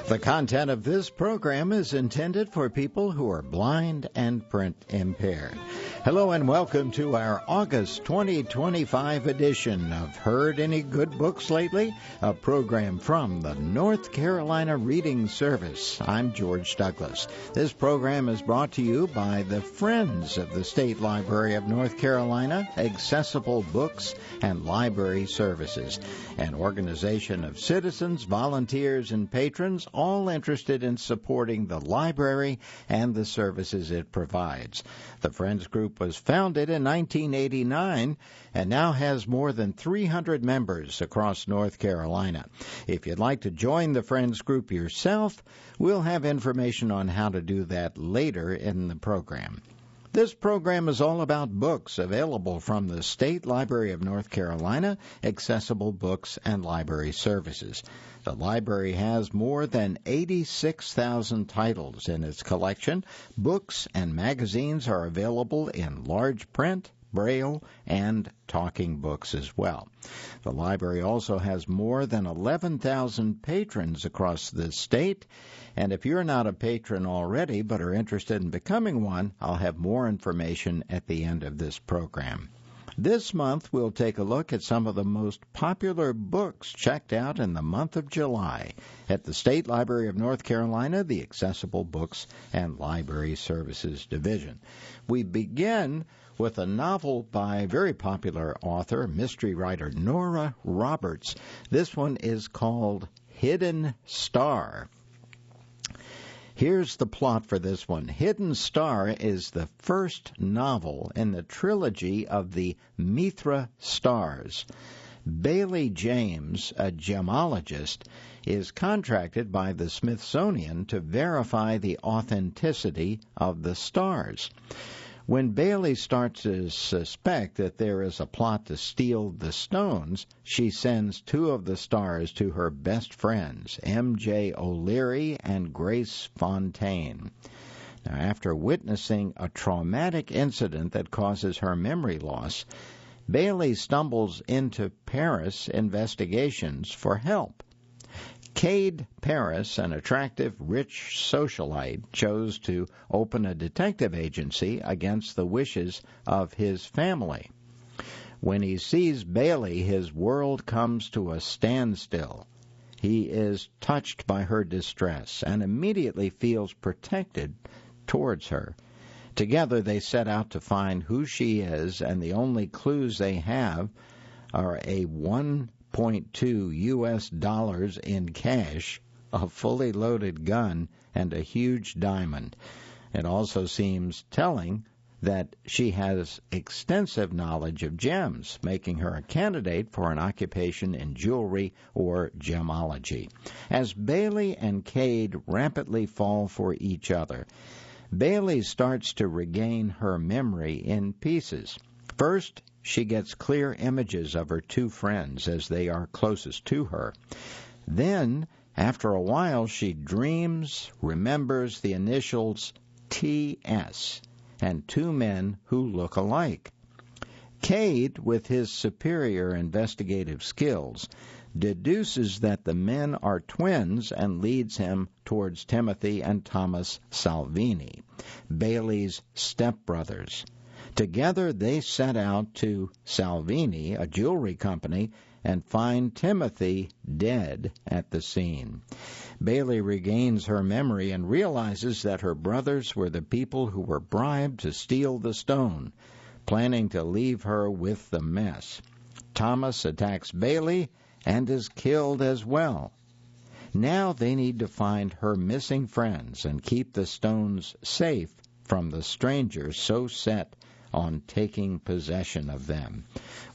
The content of this program is intended for people who are blind and print impaired. Hello and welcome to our August 2025 edition of Heard Any Good Books Lately? A program from the North Carolina Reading Service. I'm George Douglas. This program is brought to you by the Friends of the State Library of North Carolina, Accessible Books and Library Services, an organization of citizens, volunteers, and patrons all interested in supporting the library and the services it provides. The Friends Group was founded in 1989 and now has more than 300 members across North Carolina. If you'd like to join the Friends Group yourself, we'll have information on how to do that later in the program. This program is all about books available from the State Library of North Carolina, Accessible Books and Library Services. The library has more than 86,000 titles in its collection. Books and magazines are available in large print, Braille, and talking books as well. The library also has more than 11,000 patrons across the state, and if you're not a patron already but are interested in becoming one, I'll have more information at the end of this program. This month, we'll take a look at some of the most popular books checked out in the month of July at the State Library of North Carolina, the Accessible Books and Library Services Division. We begin with a novel by very popular author, mystery writer Nora Roberts. This one is called Hidden Star. Here's the plot for this one. Hidden Star is the first novel in the trilogy of the Mithra Stars. Bailey James, a gemologist, is contracted by the Smithsonian to verify the authenticity of the stars. When Bailey starts to suspect that there is a plot to steal the stones, she sends two of the stars to her best friends, M.J. O'Leary and Grace Fontaine. Now, after witnessing a traumatic incident that causes her memory loss, Bailey stumbles into Paris investigations for help. Cade Paris, an attractive, rich socialite, chose to open a detective agency against the wishes of his family. When he sees Bailey, his world comes to a standstill. He is touched by her distress and immediately feels protected towards her. Together they set out to find who she is, and the only clues they have are a $1.2 US in cash, a fully loaded gun, and a huge diamond. It also seems telling that she has extensive knowledge of gems, making her a candidate for an occupation in jewelry or gemology. As Bailey and Cade rapidly fall for each other, Bailey starts to regain her memory in pieces. First, she gets clear images of her two friends as they are closest to her. Then, after a while, she dreams, remembers the initials T.S. and two men who look alike. Cade, with his superior investigative skills, deduces that the men are twins and leads him towards Timothy and Thomas Salvini, Bailey's stepbrothers. Together they set out to Salvini, a jewelry company, and find Timothy dead at the scene. Bailey regains her memory and realizes that her brothers were the people who were bribed to steal the stone, planning to leave her with the mess. Thomas attacks Bailey and is killed as well. Now they need to find her missing friends and keep the stones safe from the strangers so set on taking possession of them.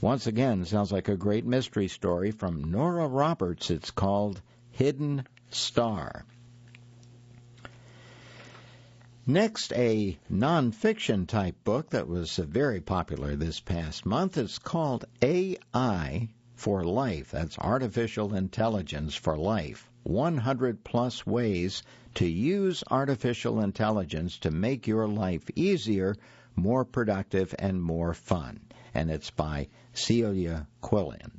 Once again, sounds like a great mystery story from Nora Roberts. It's called Hidden Star. Next, a nonfiction type book that was very popular this past month. It's called AI for Life. That's Artificial Intelligence for Life. 100 plus ways to use artificial intelligence to make your life easier, more productive, and more fun. And it's by Celia Quillian.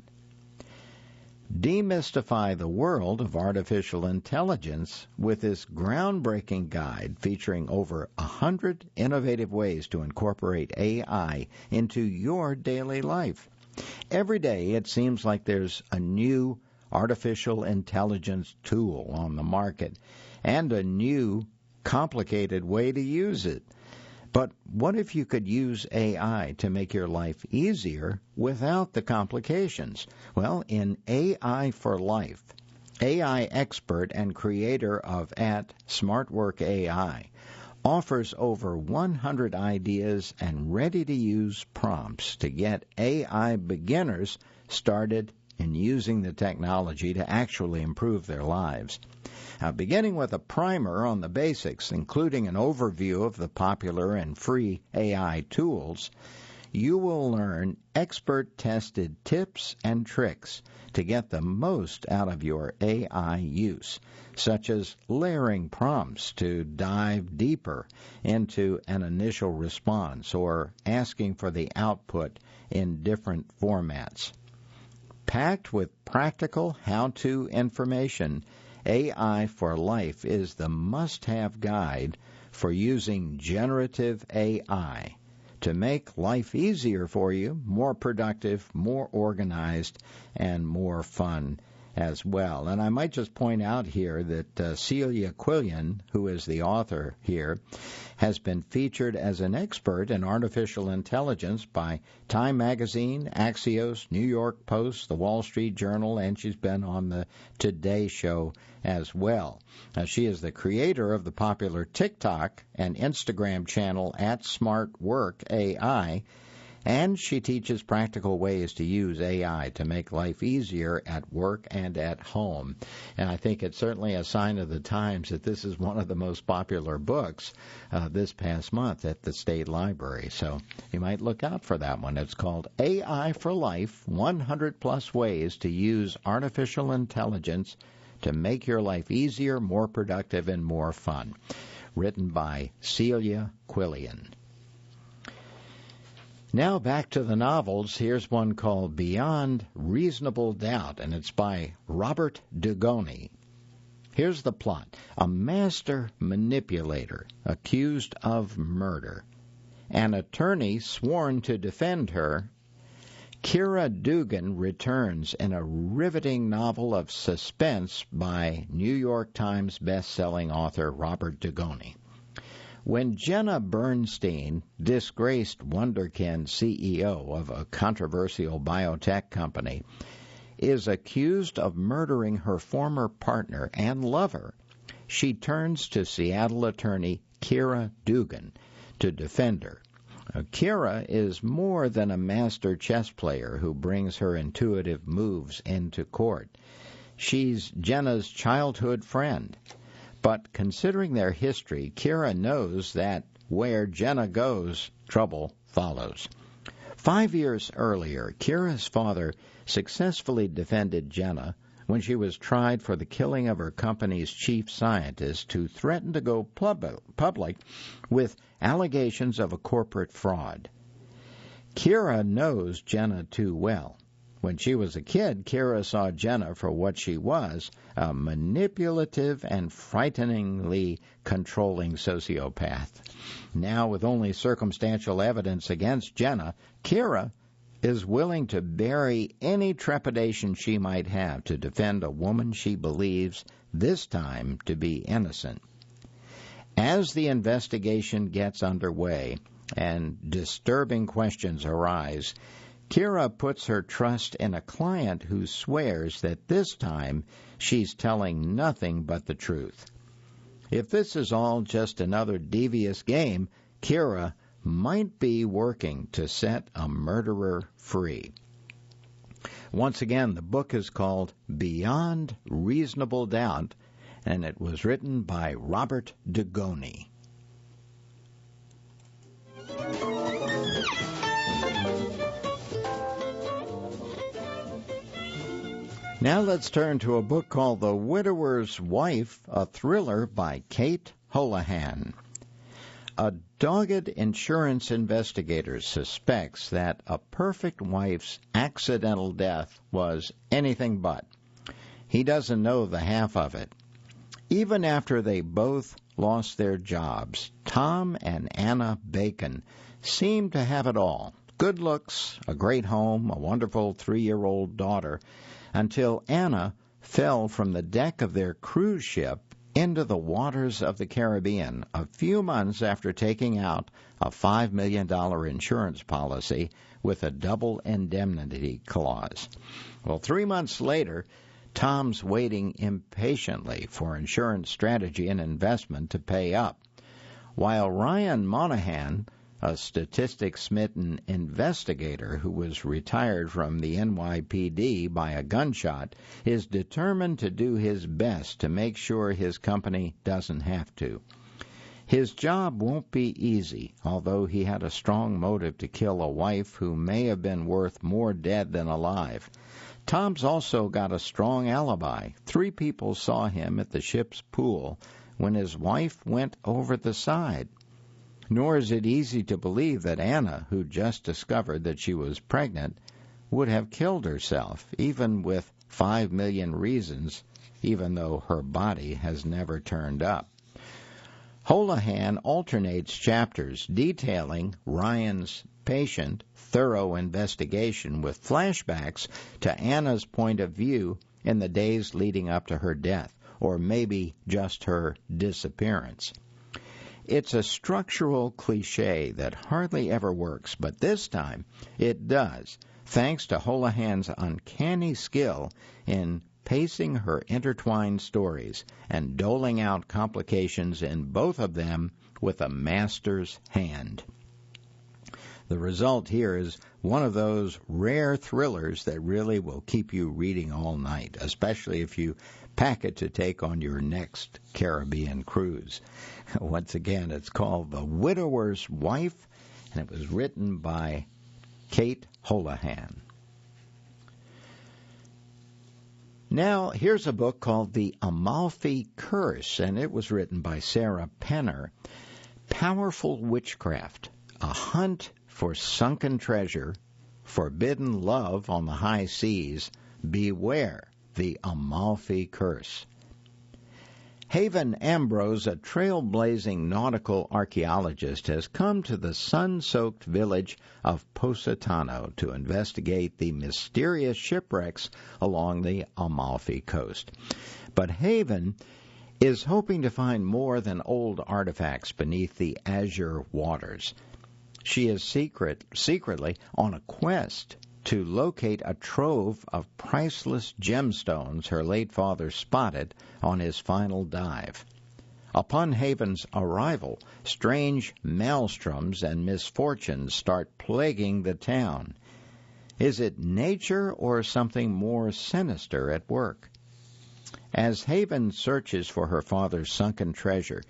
Demystify the world of artificial intelligence with this groundbreaking guide featuring over 100 innovative ways to incorporate AI into your daily life. Every day it seems like there's a new artificial intelligence tool on the market and a new complicated way to use it. But what if you could use AI to make your life easier without the complications? Well, in AI for Life, AI expert and creator of @SmartWorkAI offers over 100 ideas and ready-to-use prompts to get AI beginners started in using the technology to actually improve their lives. Now, beginning with a primer on the basics, including an overview of the popular and free AI tools, you will learn expert-tested tips and tricks to get the most out of your AI use, such as layering prompts to dive deeper into an initial response or asking for the output in different formats. Packed with practical how-to information, AI for Life is the must-have guide for using generative AI to make life easier for you, more productive, more organized, and more fun as well. And I might just point out here that Celia Quillian, who is the author here, has been featured as an expert in artificial intelligence by Time Magazine, Axios, New York Post, The Wall Street Journal, and she's been on the Today Show as well. She is the creator of the popular TikTok and Instagram channel @SmartWorkAI, and she teaches practical ways to use AI to make life easier at work and at home. And I think it's certainly a sign of the times that this is one of the most popular books this past month at the State Library. So you might look out for that one. It's called AI for Life, 100-plus Ways to Use Artificial Intelligence to Make Your Life Easier, More Productive, and More Fun. Written by Celia Quillian. Now back to the novels. Here's one called Beyond Reasonable Doubt, and it's by Robert Dugoni. Here's the plot. A master manipulator accused of murder. An attorney sworn to defend her. Kira Dugan returns in a riveting novel of suspense by New York Times best-selling author Robert Dugoni. When Jenna Bernstein, disgraced Wunderkind CEO of a controversial biotech company, is accused of murdering her former partner and lover, she turns to Seattle attorney Kira Dugan to defend her. Kira is more than a master chess player who brings her intuitive moves into court. She's Jenna's childhood friend. But considering their history, Kira knows that where Jenna goes, trouble follows. 5 years earlier, Kira's father successfully defended Jenna when she was tried for the killing of her company's chief scientist, who threatened to go public with allegations of a corporate fraud. Kira knows Jenna too well. When she was a kid, Kira saw Jenna for what she was, a manipulative and frighteningly controlling sociopath. Now, with only circumstantial evidence against Jenna, Kira is willing to bury any trepidation she might have to defend a woman she believes, this time, to be innocent. As the investigation gets underway and disturbing questions arise, Kira puts her trust in a client who swears that this time she's telling nothing but the truth. If this is all just another devious game, Kira might be working to set a murderer free. Once again, the book is called Beyond Reasonable Doubt, and it was written by Robert Dugoni. Now let's turn to a book called The Widower's Wife, a thriller by Kate Holohan. A dogged insurance investigator suspects that a perfect wife's accidental death was anything but. he doesn't know the half of it. Even after they both lost their jobs, Tom and Anna Bacon seemed to have it all. Good looks, a great home, a wonderful 3-year-old daughter, until Anna fell from the deck of their cruise ship into the waters of the Caribbean a few months after taking out a $5 million insurance policy with a double indemnity clause. Well, 3 months later, Tom's waiting impatiently for insurance strategy and investment to pay up, while Ryan Monahan, a statistics-smitten investigator who was retired from the NYPD by a gunshot, is determined to do his best to make sure his company doesn't have to. His job won't be easy, although he had a strong motive to kill a wife who may have been worth more dead than alive. Tom's also got a strong alibi. 3 people saw him at the ship's pool when his wife went over the side. Nor is it easy to believe that Anna, who just discovered that she was pregnant, would have killed herself, even with 5 million reasons, even though her body has never turned up. Holohan alternates chapters detailing Ryan's patient, thorough investigation with flashbacks to Anna's point of view in the days leading up to her death, or maybe just her disappearance. It's a structural cliche that hardly ever works, but this time it does, thanks to Holohan's uncanny skill in pacing her intertwined stories and doling out complications in both of them with a master's hand. The result here is one of those rare thrillers that really will keep you reading all night, especially if you pack it to take on your next Caribbean cruise. Once again, it's called The Widower's Wife, and it was written by Kate Holohan. Now, here's a book called The Amalfi Curse, and it was written by Sarah Penner. Powerful witchcraft, a hunt for sunken treasure, forbidden love on the high seas, beware the Amalfi Curse. Haven Ambrose, a trailblazing nautical archaeologist, has come to the sun-soaked village of Positano to investigate the mysterious shipwrecks along the Amalfi coast. But Haven is hoping to find more than old artifacts beneath the azure waters. She is secretly on a quest to locate a trove of priceless gemstones her late father spotted on his final dive. Upon Haven's arrival, strange maelstroms and misfortunes start plaguing the town. Is it nature or something more sinister at work? As Haven searches for her father's sunken treasure,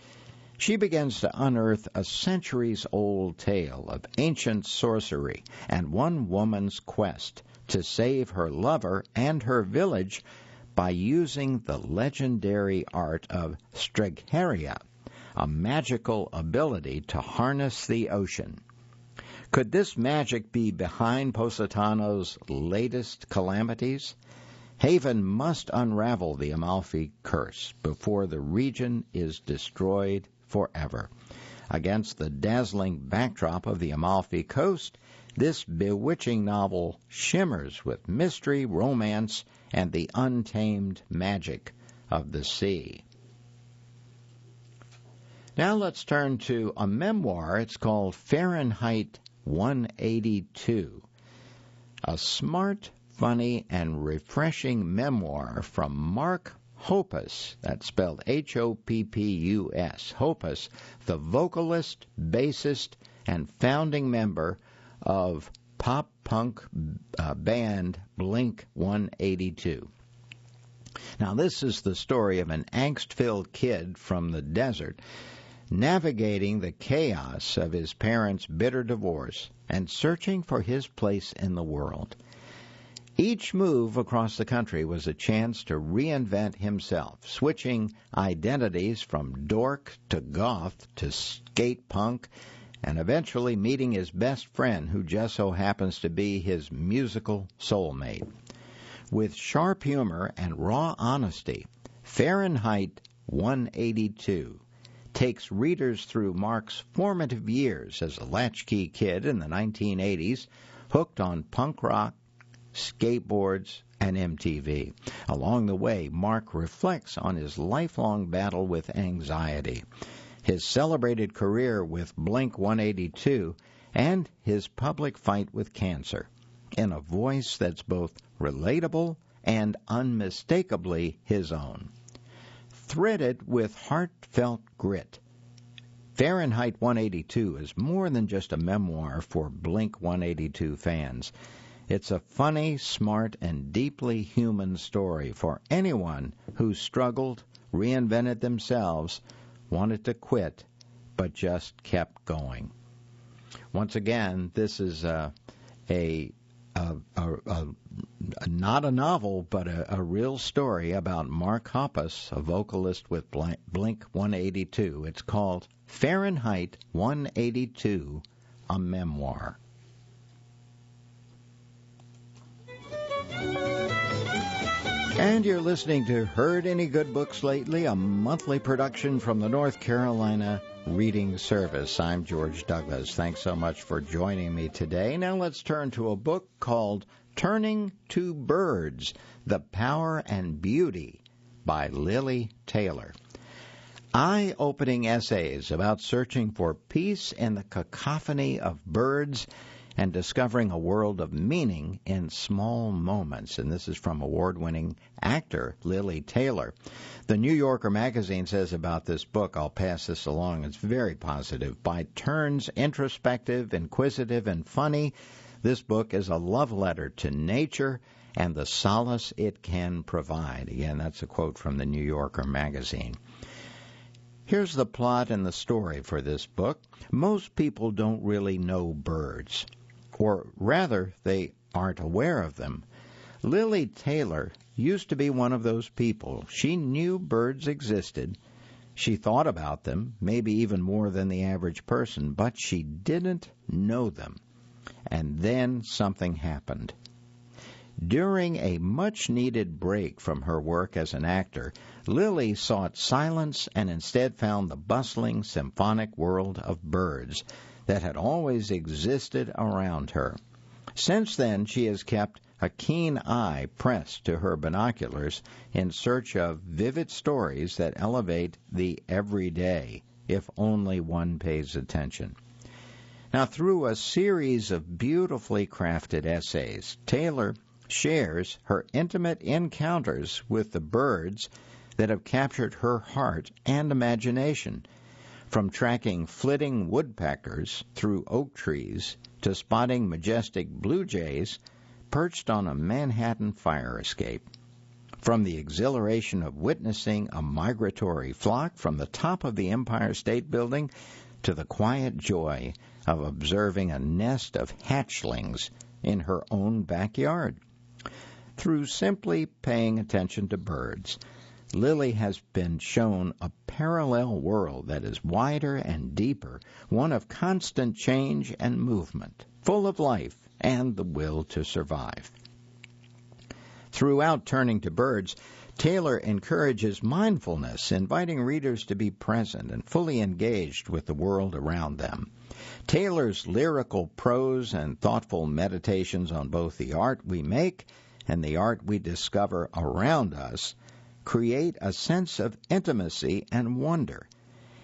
she begins to unearth a centuries-old tale of ancient sorcery and one woman's quest to save her lover and her village by using the legendary art of Stregheria, a magical ability to harness the ocean. Could this magic be behind Positano's latest calamities? Haven must unravel the Amalfi Curse before the region is destroyed forever. Against the dazzling backdrop of the Amalfi Coast, this bewitching novel shimmers with mystery, romance, and the untamed magic of the sea. Now let's turn to a memoir. It's called Fahrenheit 182, a smart, funny, and refreshing memoir from Mark Hoppus, that's spelled Hoppus, Hoppus, the vocalist, bassist, and founding member of pop-punk band Blink-182. Now, this is the story of an angst-filled kid from the desert navigating the chaos of his parents' bitter divorce and searching for his place in the world. Each move across the country was a chance to reinvent himself, switching identities from dork to goth to skate punk, and eventually meeting his best friend, who just so happens to be his musical soulmate. With sharp humor and raw honesty, Fahrenheit 182 takes readers through Mark's formative years as a latchkey kid in the 1980s, hooked on punk rock, skateboards, and MTV. Along the way, Mark reflects on his lifelong battle with anxiety, his celebrated career with Blink-182, and his public fight with cancer, in a voice that's both relatable and unmistakably his own. Threaded with heartfelt grit, Fahrenheit 182 is more than just a memoir for Blink-182 fans. It's a funny, smart, and deeply human story for anyone who struggled, reinvented themselves, wanted to quit, but just kept going. Once again, this is not a novel, but a real story about Mark Hoppus, a vocalist with Blink-182. It's called Fahrenheit 182, a memoir. And you're listening to Heard Any Good Books Lately, a monthly production from the North Carolina Reading Service. I'm George Douglas. Thanks so much for joining me today. Now let's turn to a book called Turning to Birds, The Power and Beauty by Lily Taylor. Eye-opening essays about searching for peace in the cacophony of birds and discovering a world of meaning in small moments. And this is from award-winning actor Lily Taylor. The New Yorker magazine says about this book, I'll pass this along, it's very positive. By turns introspective, inquisitive, and funny, this book is a love letter to nature and the solace it can provide. Again, that's a quote from the New Yorker magazine. Here's the plot and the story for this book. Most people don't really know birds, or rather, they aren't aware of them. Lily Taylor used to be one of those people. She knew birds existed. She thought about them, maybe even more than the average person, but she didn't know them. And then something happened. During a much-needed break from her work as an actor, Lily sought silence and instead found the bustling symphonic world of birds that had always existed around her. Since then, she has kept a keen eye pressed to her binoculars in search of vivid stories that elevate the everyday, if only one pays attention. Now, through a series of beautifully crafted essays, Taylor shares her intimate encounters with the birds that have captured her heart and imagination, from tracking flitting woodpeckers through oak trees to spotting majestic blue jays perched on a Manhattan fire escape. From the exhilaration of witnessing a migratory flock from the top of the Empire State Building to the quiet joy of observing a nest of hatchlings in her own backyard. Through simply paying attention to birds, Lily has been shown a parallel world that is wider and deeper, one of constant change and movement, full of life and the will to survive. Throughout Turning to Birds, Taylor encourages mindfulness, inviting readers to be present and fully engaged with the world around them. Taylor's lyrical prose and thoughtful meditations on both the art we make and the art we discover around us create a sense of intimacy and wonder,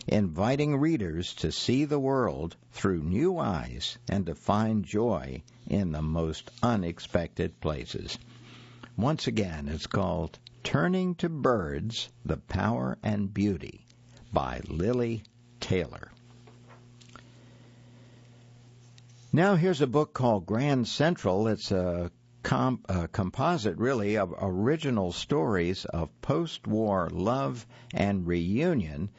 inviting readers to see the world through new eyes and to find joy in the most unexpected places. Once again, it's called Turning to Birds, The Power and Beauty by Lily Taylor. Now here's a book called Grand Central. It's a composite, really, of original stories of post-war love and reunion,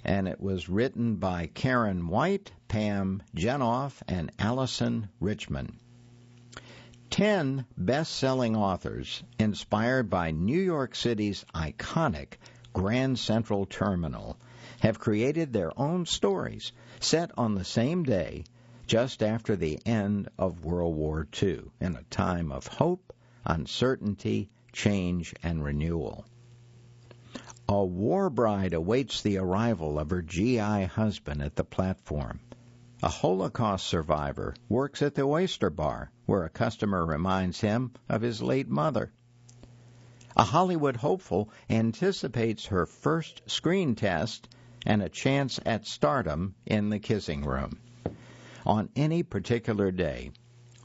and it was written by Karen White, Pam Jenoff, and Allison Richmond. 10 best-selling authors inspired by New York City's iconic Grand Central Terminal have created their own stories set on the same day just after the end of World War II, in a time of hope, uncertainty, change, and renewal. A war bride awaits the arrival of her GI husband at the platform. A Holocaust survivor works at the oyster bar, where a customer reminds him of his late mother. A Hollywood hopeful anticipates her first screen test and a chance at stardom in the kissing room. On any particular day,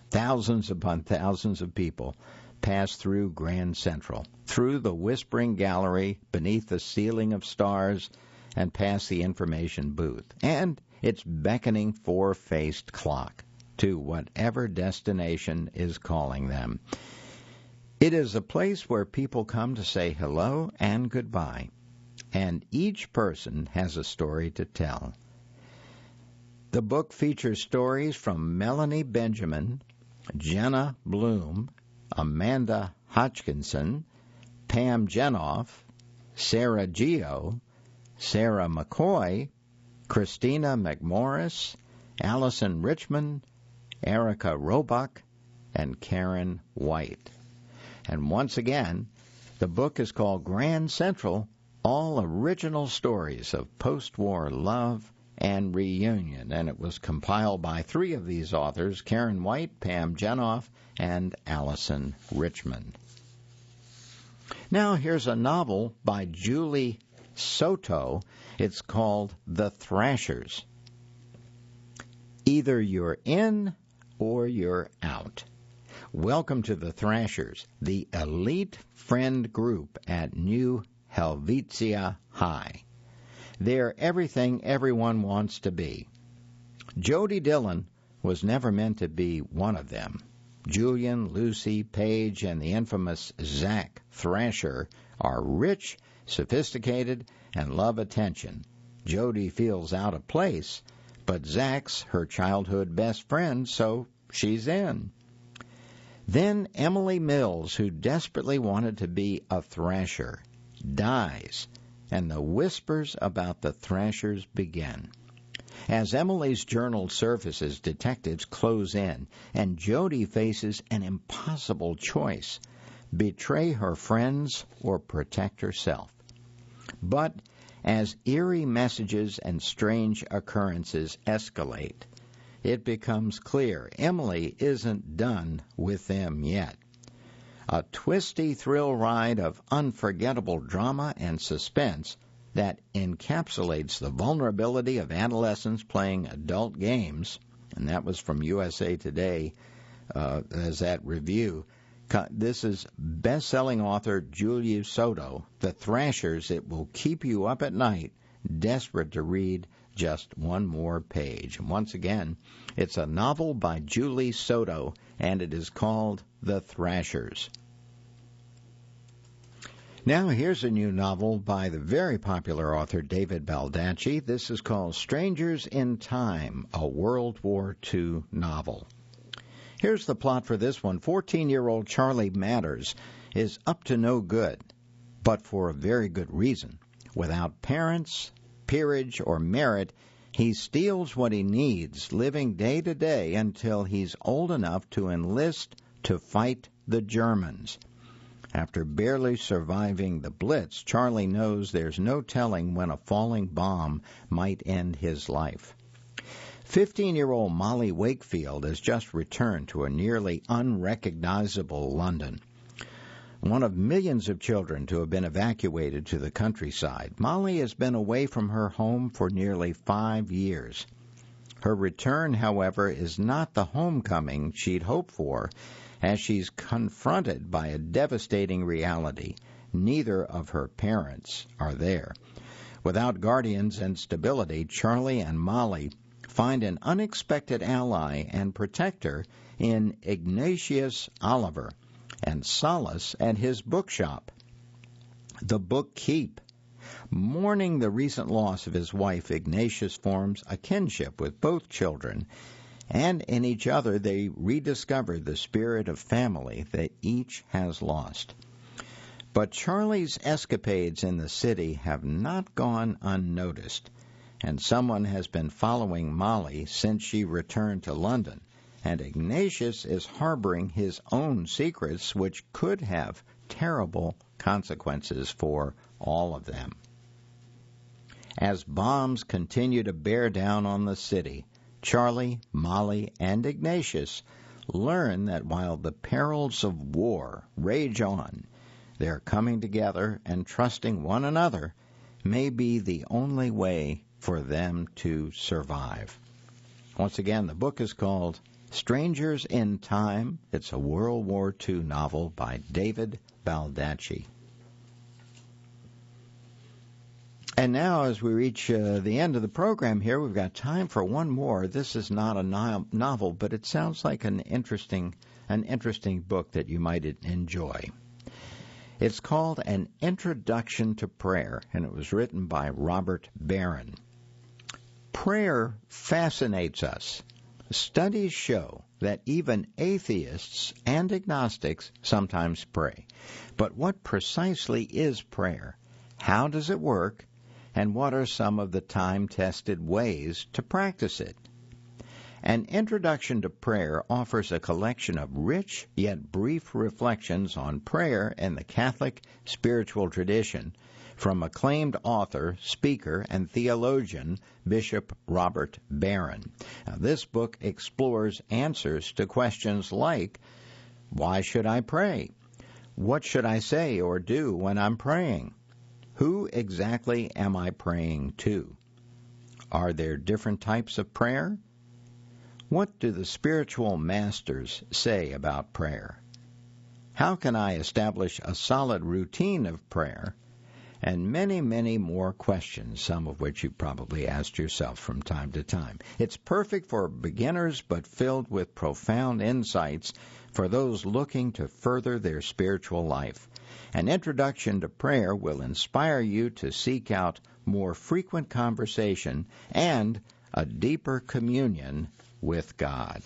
thousands upon thousands of people pass through Grand Central, through the Whispering Gallery, beneath the ceiling of stars, and past the information booth, and its beckoning four-faced clock to whatever destination is calling them. It is a place where people come to say hello and goodbye, and each person has a story to tell. The book features stories from Melanie Benjamin, Jenna Bloom, Amanda Hodgkinson, Pam Jenoff, Sarah Geo, Sarah McCoy, Christina McMorris, Allison Richmond, Erica Roebuck, and Karen White. And once again, the book is called Grand Central, All Original Stories of Post-War Love and Reunion, and it was compiled by three of these authors, Karen White, Pam Jenoff, and Allison Richmond. Now here's a novel by Julie Soto. It's called The Thrashers. Either you're in or you're out. Welcome to the Thrashers, the elite friend group at New Helvetia High. They're everything everyone wants to be. Jody Dillon was never meant to be one of them. Julian, Lucy, Paige, and the infamous Zach Thrasher are rich, sophisticated, and love attention. Jody feels out of place, but Zach's her childhood best friend, so she's in. Then Emily Mills, who desperately wanted to be a Thrasher, dies, and the whispers about the Thrashers begin. As Emily's journal surfaces, detectives close in, and Jody faces an impossible choice: betray her friends or protect herself. But as eerie messages and strange occurrences escalate, it becomes clear Emily isn't done with them yet. A twisty thrill ride of unforgettable drama and suspense that encapsulates the vulnerability of adolescents playing adult games, and that was from USA Today as that review. This is best-selling author Julia Soto, The Thrashers. It will keep you up at night, desperate to read just one more page. And once again, it's a novel by Julie Soto, and it is called The Thrashers. Now here's a new novel by the very popular author David Baldacci. This is called Strangers in Time, a World War II novel. Here's the plot for this one. 14-year-old Charlie Matters is up to no good, but for a very good reason. Without parents, peerage, or merit, he steals what he needs, living day to day until he's old enough to enlist to fight the Germans. After barely surviving the Blitz, Charlie knows there's no telling when a falling bomb might end his life. 15-year-old Molly Wakefield has just returned to a nearly unrecognizable London. One of millions of children to have been evacuated to the countryside, Molly has been away from her home for nearly 5 years. Her return, however, is not the homecoming she'd hoped for, as she's confronted by a devastating reality. Neither of her parents are there. Without guardians and stability, Charlie and Molly find an unexpected ally and protector in Ignatius Oliver, and solace at his bookshop, The Book Keep. Mourning the recent loss of his wife, Ignatius forms a kinship with both children, and in each other they rediscover the spirit of family that each has lost. But Charlie's escapades in the city have not gone unnoticed, and someone has been following Molly since she returned to London, and Ignatius is harboring his own secrets which could have terrible consequences for all of them. As bombs continue to bear down on the city, Charlie, Molly, and Ignatius learn that while the perils of war rage on, their coming together and trusting one another may be the only way for them to survive. Once again, the book is called Strangers in Time. It's a World War II novel by David Baldacci. And now, as we reach the end of the program here, we've got time for one more. This is not a novel, but it sounds like an interesting book that you might enjoy. It's called An Introduction to Prayer, and it was written by Robert Barron. Prayer fascinates us. Studies show that even atheists and agnostics sometimes pray. But what precisely is prayer? How does it work? And what are some of the time-tested ways to practice it? An Introduction to Prayer offers a collection of rich yet brief reflections on prayer in the Catholic spiritual tradition from acclaimed author, speaker, and theologian Bishop Robert Barron. Now, this book explores answers to questions like, why should I pray? What should I say or do when I'm praying? Who exactly am I praying to? Are there different types of prayer? What do the spiritual masters say about prayer? How can I establish a solid routine of prayer? And many, many more questions, some of which you probably asked yourself from time to time. It's perfect for beginners, but filled with profound insights for those looking to further their spiritual life. An Introduction to Prayer will inspire you to seek out more frequent conversation and a deeper communion with God.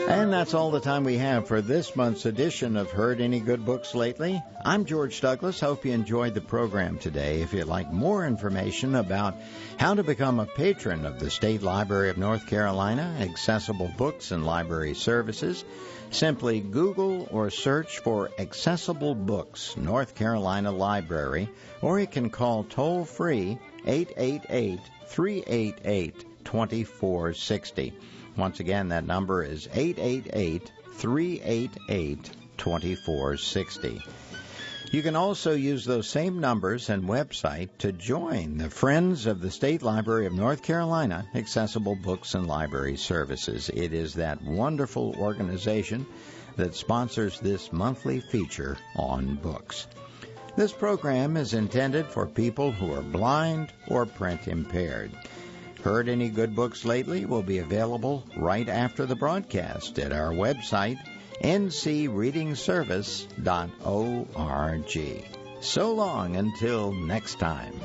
And that's all the time we have for this month's edition of Heard Any Good Books Lately? I'm George Douglas. Hope you enjoyed the program today. If you'd like more information about how to become a patron of the State Library of North Carolina, accessible books and library services, simply Google or search for Accessible Books, North Carolina Library, or you can call toll-free 888-388-2460. Once again, that number is 888-388-2460. You can also use those same numbers and website to join the Friends of the State Library of North Carolina Accessible Books and Library Services. It is that wonderful organization that sponsors this monthly feature on books. This program is intended for people who are blind or print impaired. Heard Any Good Books Lately will be available right after the broadcast at our website, ncreadingservice.org. So long until next time.